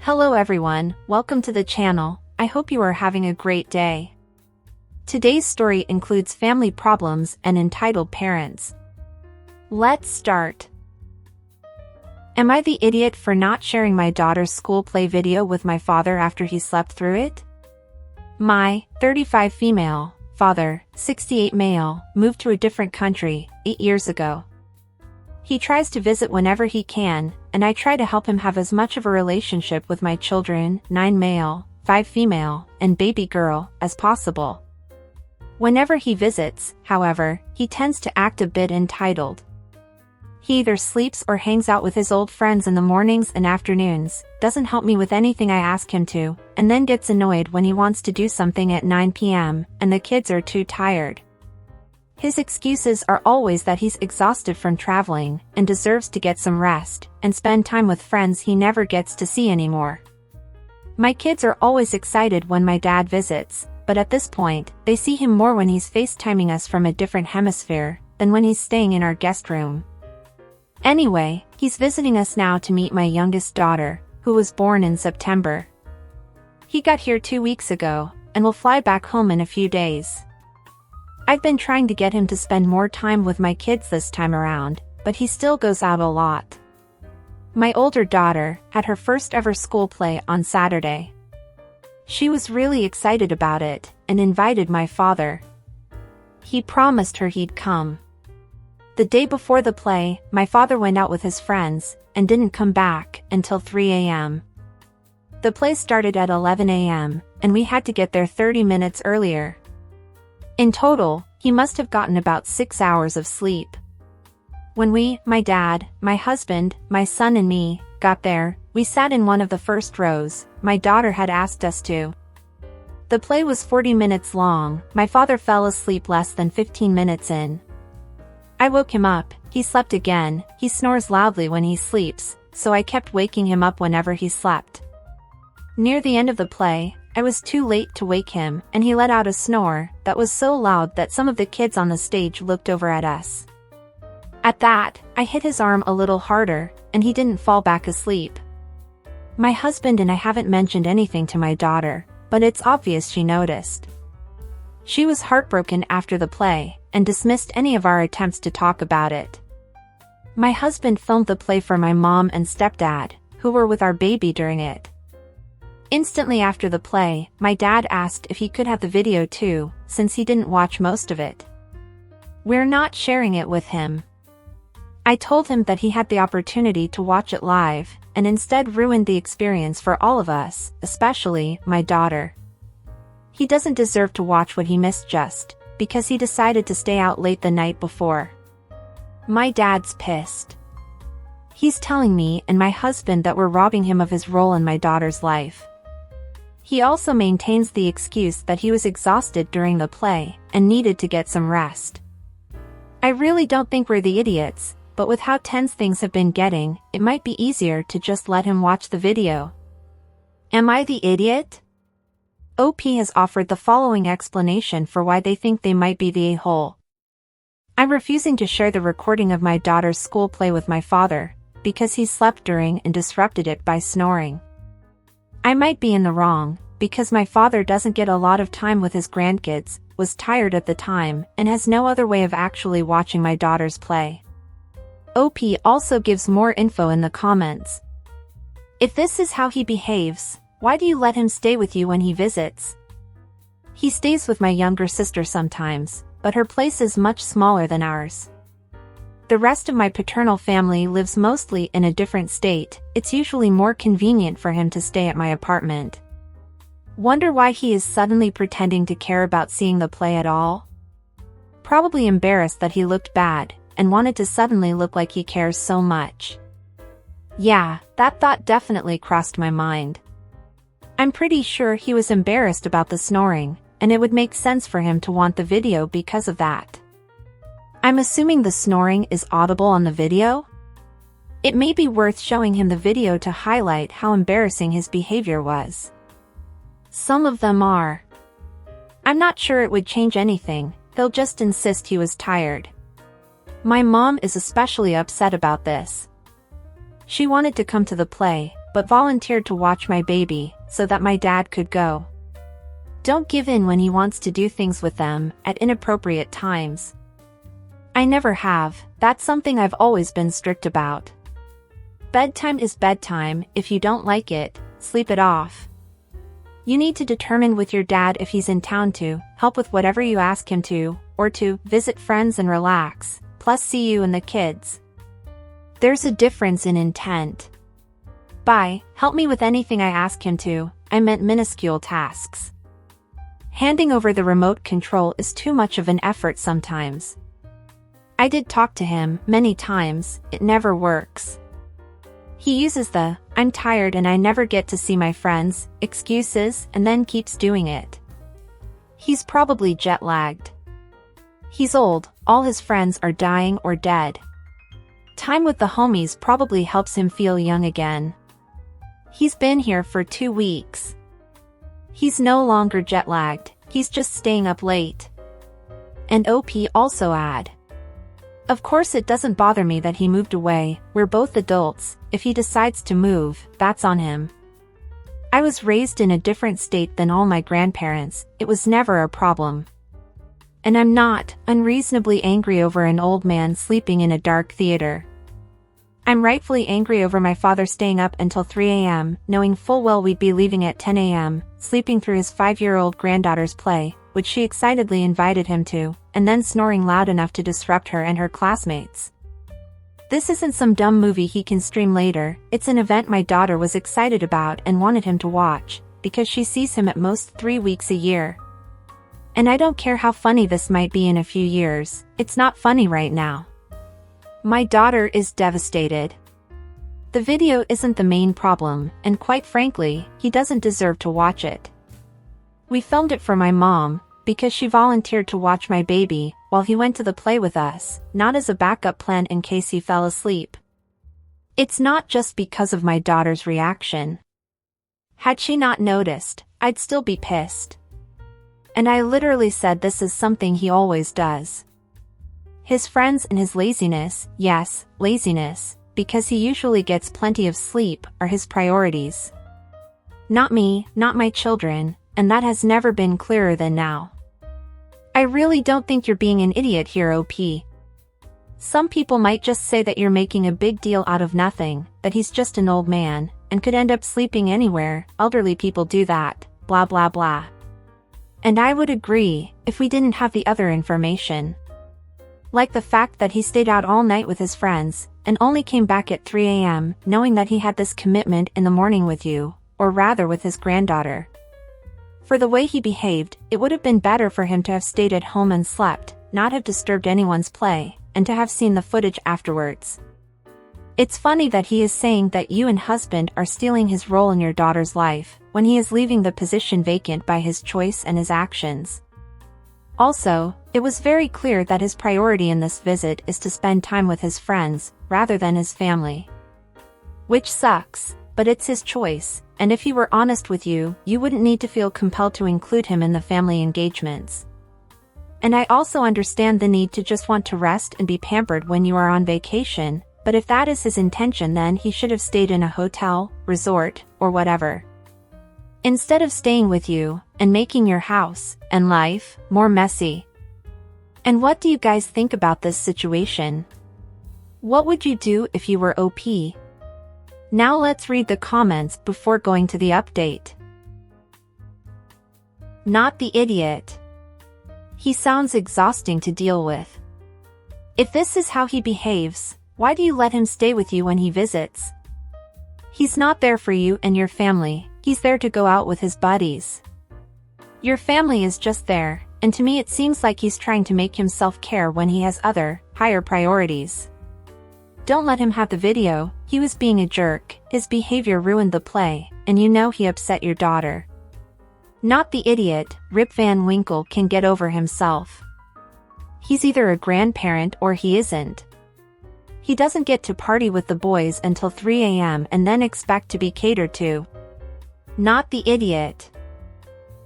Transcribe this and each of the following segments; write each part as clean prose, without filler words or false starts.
Hello everyone, welcome to the channel. I hope you are having a great day. Today's story includes family problems and entitled parents. Let's start. Am I the idiot for not sharing my daughter's school play video with my father after he slept through it? My 35 female father, 68 male, moved to a different country 8 years ago. He tries to visit whenever he can, and I try to help him have as much of a relationship with my children, 9 male, 5 female, and baby girl, as possible. Whenever he visits, however, he tends to act a bit entitled. He either sleeps or hangs out with his old friends in the mornings and afternoons, doesn't help me with anything I ask him to, and then gets annoyed when he wants to do something at 9 p.m., and the kids are too tired. His excuses are always that he's exhausted from traveling, and deserves to get some rest, and spend time with friends he never gets to see anymore. My kids are always excited when my dad visits, but at this point, they see him more when he's FaceTiming us from a different hemisphere, than when he's staying in our guest room. Anyway, he's visiting us now to meet my youngest daughter, who was born in September. He got here 2 weeks ago, and will fly back home in a few days. I've been trying to get him to spend more time with my kids this time around, but he still goes out a lot. My older daughter had her first ever school play on Saturday. She was really excited about it, and invited my father. He promised her he'd come. The day before the play, my father went out with his friends, and didn't come back until 3 a.m. The play started at 11 a.m., and we had to get there 30 minutes earlier. In total, he must have gotten about 6 hours of sleep. When we, my dad, my husband, my son and me, got there, we sat in one of the first rows. My daughter had asked us to. The play was 40 minutes long. My father fell asleep less than 15 minutes in. I woke him up. He slept again. He snores loudly when he sleeps, so I kept waking him up whenever he slept. Near the end of the play, I was too late to wake him, and he let out a snore that was so loud that some of the kids on the stage looked over at us. At that, I hit his arm a little harder, and he didn't fall back asleep. My husband and I haven't mentioned anything to my daughter, but it's obvious she noticed. She was heartbroken after the play, and dismissed any of our attempts to talk about it. My husband filmed the play for my mom and stepdad, who were with our baby during it. Instantly after the play, my dad asked if he could have the video too, since he didn't watch most of it. We're not sharing it with him. I told him that he had the opportunity to watch it live, and instead ruined the experience for all of us, especially my daughter. He doesn't deserve to watch what he missed just because he decided to stay out late the night before. My dad's pissed. He's telling me and my husband that we're robbing him of his role in my daughter's life. He also maintains the excuse that he was exhausted during the play and needed to get some rest. I really don't think we're the idiots, but with how tense things have been getting, it might be easier to just let him watch the video. Am I the idiot? OP has offered the following explanation for why they think they might be the a-hole. I'm refusing to share the recording of my daughter's school play with my father, because he slept during and disrupted it by snoring. I might be in the wrong, because my father doesn't get a lot of time with his grandkids, was tired at the time, and has no other way of actually watching my daughter's play. OP also gives more info in the comments. If this is how he behaves, why do you let him stay with you when he visits? He stays with my younger sister sometimes, but her place is much smaller than ours. The rest of my paternal family lives mostly in a different state. It's usually more convenient for him to stay at my apartment. Wonder why he is suddenly pretending to care about seeing the play at all? Probably embarrassed that he looked bad, and wanted to suddenly look like he cares so much. Yeah, that thought definitely crossed my mind. I'm pretty sure he was embarrassed about the snoring, and it would make sense for him to want the video because of that. I'm assuming the snoring is audible on the video? It may be worth showing him the video to highlight how embarrassing his behavior was. Some of them are. I'm not sure it would change anything, he'll just insist he was tired. My mom is especially upset about this. She wanted to come to the play, but volunteered to watch my baby, so that my dad could go. Don't give in when he wants to do things with them at inappropriate times. I never have, that's something I've always been strict about. Bedtime is bedtime. If you don't like it, sleep it off. You need to determine with your dad if he's in town to help with whatever you ask him to, or to visit friends and relax, plus see you and the kids. There's a difference in intent. By help me with anything I ask him to, I meant minuscule tasks. Handing over the remote control is too much of an effort sometimes. I did talk to him many times, it never works. He uses the "I'm tired and I never get to see my friends" excuses and then keeps doing it. He's probably jet-lagged. He's old, all his friends are dying or dead. Time with the homies probably helps him feel young again. He's been here for 2 weeks. He's no longer jet-lagged, he's just staying up late. And OP also add. Of course it doesn't bother me that he moved away, we're both adults, if he decides to move, that's on him. I was raised in a different state than all my grandparents, it was never a problem. And I'm not unreasonably angry over an old man sleeping in a dark theater. I'm rightfully angry over my father staying up until 3 a.m., knowing full well we'd be leaving at 10 a.m., sleeping through his 5-year-old granddaughter's play, which she excitedly invited him to, and then snoring loud enough to disrupt her and her classmates. This isn't some dumb movie he can stream later, it's an event my daughter was excited about and wanted him to watch, because she sees him at most 3 weeks a year. And I don't care how funny this might be in a few years, it's not funny right now. My daughter is devastated. The video isn't the main problem, and quite frankly, he doesn't deserve to watch it. We filmed it for my mom, because she volunteered to watch my baby while he went to the play with us, not as a backup plan in case he fell asleep. It's not just because of my daughter's reaction. Had she not noticed, I'd still be pissed. And I literally said this is something he always does. His friends and his laziness, yes, laziness, because he usually gets plenty of sleep, are his priorities. Not me, not my children, and that has never been clearer than now. I really don't think you're being an idiot here, OP. Some people might just say that you're making a big deal out of nothing, that he's just an old man, and could end up sleeping anywhere, elderly people do that, blah blah blah. And I would agree, if we didn't have the other information. Like the fact that he stayed out all night with his friends, and only came back at 3 a.m., knowing that he had this commitment in the morning with you, or rather with his granddaughter. For the way he behaved, it would have been better for him to have stayed at home and slept, not have disturbed anyone's play, and to have seen the footage afterwards. It's funny that he is saying that you and husband are stealing his role in your daughter's life, when he is leaving the position vacant by his choice and his actions. Also, it was very clear that his priority in this visit is to spend time with his friends, rather than his family. Which sucks, but it's his choice, and if he were honest with you, you wouldn't need to feel compelled to include him in the family engagements. And I also understand the need to just want to rest and be pampered when you are on vacation, but if that is his intention, then he should have stayed in a hotel, resort, or whatever. Instead of staying with you, and making your house, and life, more messy. And what do you guys think about this situation? What would you do if you were OP? Now let's read the comments before going to the update. Not the idiot. He sounds exhausting to deal with. If this is how he behaves, why do you let him stay with you when he visits? He's not there for you and your family, he's there to go out with his buddies. Your family is just there, and to me it seems like he's trying to make himself care when he has other, higher priorities. Don't let him have the video, he was being a jerk, his behavior ruined the play, and you know he upset your daughter. Not the idiot, Rip Van Winkle can get over himself. He's either a grandparent or he isn't. He doesn't get to party with the boys until 3 a.m. and then expect to be catered to. Not the idiot.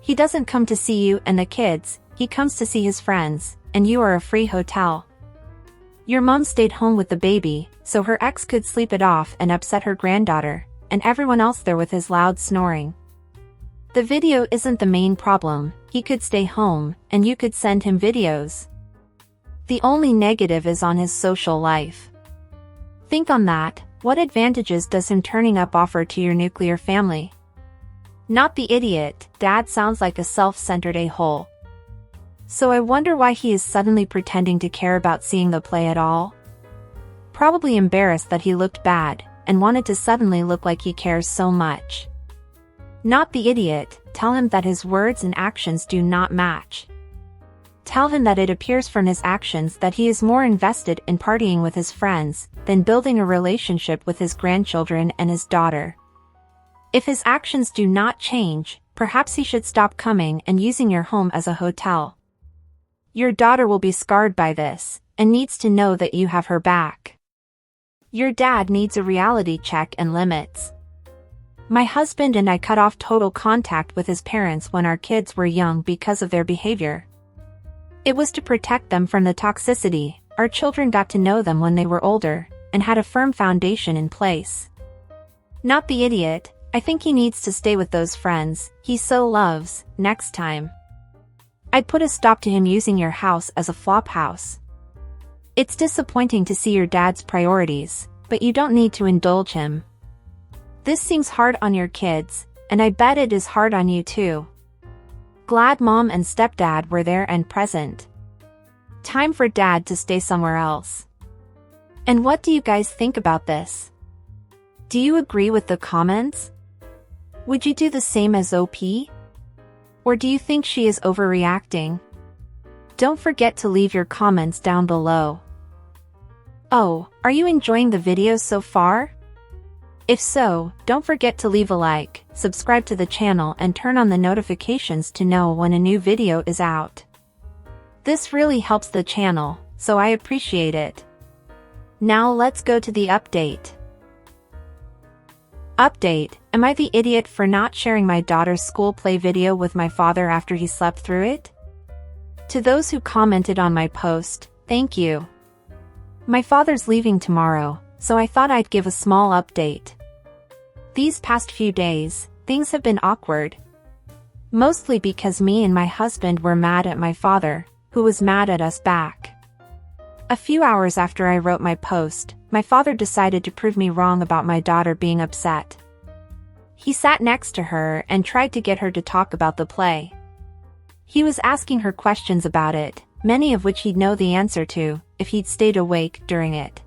He doesn't come to see you and the kids, he comes to see his friends, and you are a free hotel. Your mom stayed home with the baby, so her ex could sleep it off and upset her granddaughter, and everyone else there with his loud snoring. The video isn't the main problem, he could stay home, and you could send him videos. The only negative is on his social life. Think on that, what advantages does him turning up offer to your nuclear family? Not the idiot, Dad sounds like a self-centered a-hole. So I wonder why he is suddenly pretending to care about seeing the play at all? Probably embarrassed that he looked bad, and wanted to suddenly look like he cares so much. Not the idiot, tell him that his words and actions do not match. Tell him that it appears from his actions that he is more invested in partying with his friends than building a relationship with his grandchildren and his daughter. If his actions do not change, perhaps he should stop coming and using your home as a hotel. Your daughter will be scarred by this, and needs to know that you have her back. Your dad needs a reality check and limits. My husband and I cut off total contact with his parents when our kids were young because of their behavior. It was to protect them from the toxicity. Our children got to know them when they were older, and had a firm foundation in place. Not the idiot, I think he needs to stay with those friends he so loves, next time. I'd put a stop to him using your house as a flop house. It's disappointing to see your dad's priorities, but you don't need to indulge him. This seems hard on your kids, and I bet it is hard on you too. Glad mom and stepdad were there and present. Time for dad to stay somewhere else. And what do you guys think about this? Do you agree with the comments? Would you do the same as OP? Or do you think she is overreacting? Don't forget to leave your comments down below. Oh, are you enjoying the video so far? If so, don't forget to leave a like, subscribe to the channel and turn on the notifications to know when a new video is out. This really helps the channel, so I appreciate it. Now let's go to the update. Update, am I the idiot for not sharing my daughter's school play video with my father after he slept through it? To those who commented on my post, thank you. My father's leaving tomorrow, so I thought I'd give a small update. These past few days, things have been awkward. Mostly because me and my husband were mad at my father, who was mad at us back. A few hours after I wrote my post, my father decided to prove me wrong about my daughter being upset. He sat next to her and tried to get her to talk about the play. He was asking her questions about it, many of which he'd know the answer to, if he'd stayed awake during it.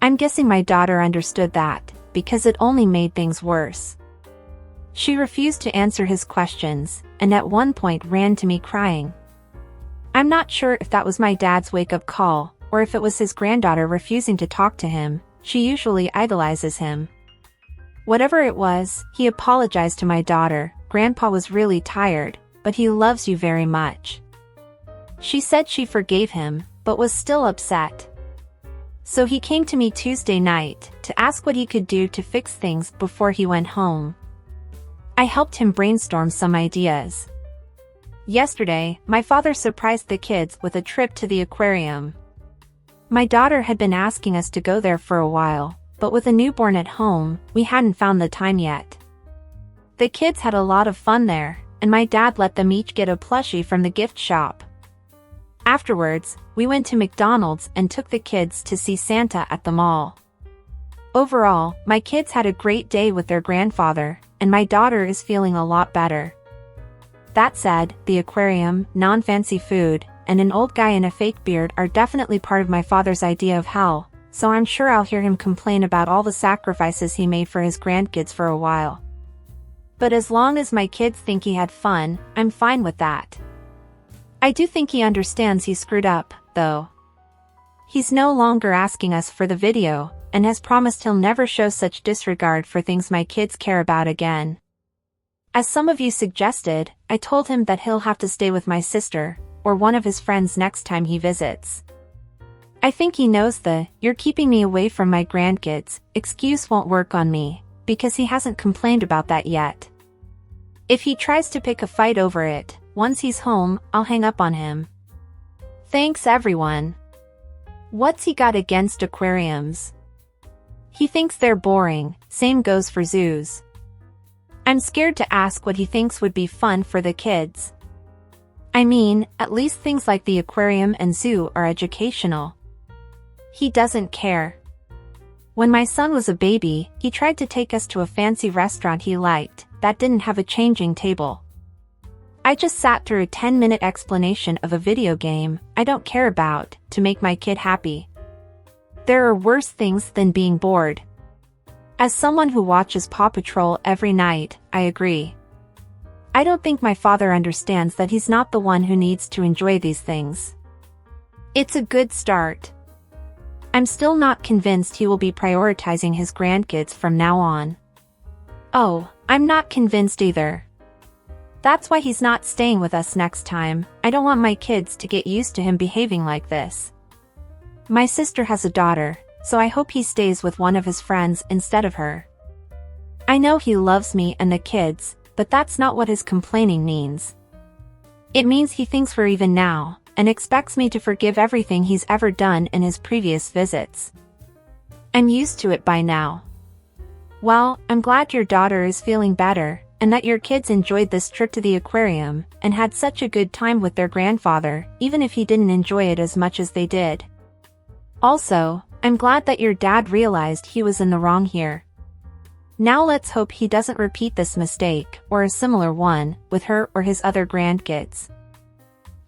I'm guessing my daughter understood that, because it only made things worse. She refused to answer his questions, and at one point ran to me crying. I'm not sure if that was my dad's wake-up call, or if it was his granddaughter refusing to talk to him. She usually idolizes him. Whatever it was, he apologized to my daughter. Grandpa was really tired, but he loves you very much. She said she forgave him, but was still upset. So he came to me Tuesday night to ask what he could do to fix things before he went home. I helped him brainstorm some ideas. Yesterday, my father surprised the kids with a trip to the aquarium. My daughter had been asking us to go there for a while, but with a newborn at home, we hadn't found the time yet. The kids had a lot of fun there, and my dad let them each get a plushie from the gift shop. Afterwards, we went to McDonald's and took the kids to see Santa at the mall. Overall, my kids had a great day with their grandfather, and my daughter is feeling a lot better. That said, the aquarium, non-fancy food, and an old guy in a fake beard are definitely part of my father's idea of hell, so I'm sure I'll hear him complain about all the sacrifices he made for his grandkids for a while. But as long as my kids think he had fun, I'm fine with that. I do think he understands he screwed up, though. He's no longer asking us for the video, and has promised he'll never show such disregard for things my kids care about again. As some of you suggested, I told him that he'll have to stay with my sister, or one of his friends next time he visits. I think he knows the "you're keeping me away from my grandkids" excuse won't work on me, because he hasn't complained about that yet. If he tries to pick a fight over it, once he's home, I'll hang up on him. Thanks everyone. What's he got against aquariums? He thinks they're boring, same goes for zoos. I'm scared to ask what he thinks would be fun for the kids. I mean, at least things like the aquarium and zoo are educational. He doesn't care. When my son was a baby, he tried to take us to a fancy restaurant he liked, that didn't have a changing table. I just sat through a 10-minute explanation of a video game I don't care about, to make my kid happy. There are worse things than being bored. As someone who watches Paw Patrol every night, I agree. I don't think my father understands that he's not the one who needs to enjoy these things. It's a good start. I'm still not convinced he will be prioritizing his grandkids from now on. Oh, I'm not convinced either. That's why he's not staying with us next time. I don't want my kids to get used to him behaving like this. My sister has a daughter, so I hope he stays with one of his friends instead of her. I know he loves me and the kids, but that's not what his complaining means. It means he thinks we're even now, and expects me to forgive everything he's ever done in his previous visits. I'm used to it by now. Well, I'm glad your daughter is feeling better, and that your kids enjoyed this trip to the aquarium, and had such a good time with their grandfather, even if he didn't enjoy it as much as they did. Also, I'm glad that your dad realized he was in the wrong here. Now let's hope he doesn't repeat this mistake, or a similar one, with her or his other grandkids.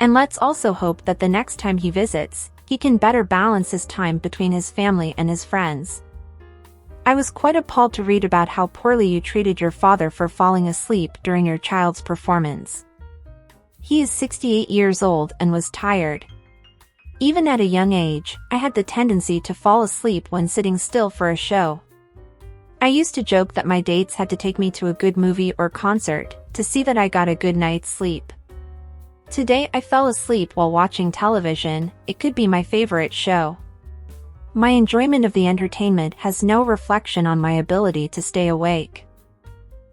And let's also hope that the next time he visits, he can better balance his time between his family and his friends. I was quite appalled to read about how poorly you treated your father for falling asleep during your child's performance. He is 68 years old and was tired. Even at a young age, I had the tendency to fall asleep when sitting still for a show. I used to joke that my dates had to take me to a good movie or concert, to see that I got a good night's sleep. Today I fell asleep while watching television. It could be my favorite show. My enjoyment of the entertainment has no reflection on my ability to stay awake.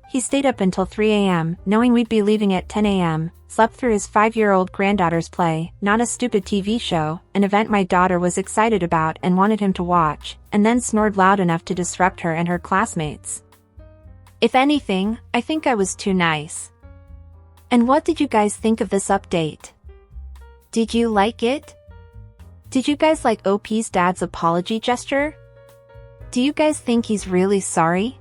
He stayed up until 3 a.m., knowing we'd be leaving at 10 a.m., slept through his 5-year-old granddaughter's play, not a stupid TV show, an event my daughter was excited about and wanted him to watch, and then snored loud enough to disrupt her and her classmates. If anything, I think I was too nice. And what did you guys think of this update? Did you like it? Did you guys like OP's dad's apology gesture? Do you guys think he's really sorry?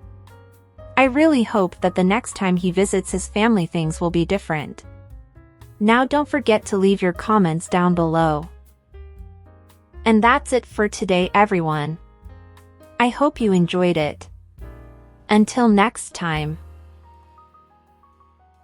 I really hope that the next time he visits his family things will be different. Now don't forget to leave your comments down below. And that's it for today, everyone. I hope you enjoyed it. Until next time.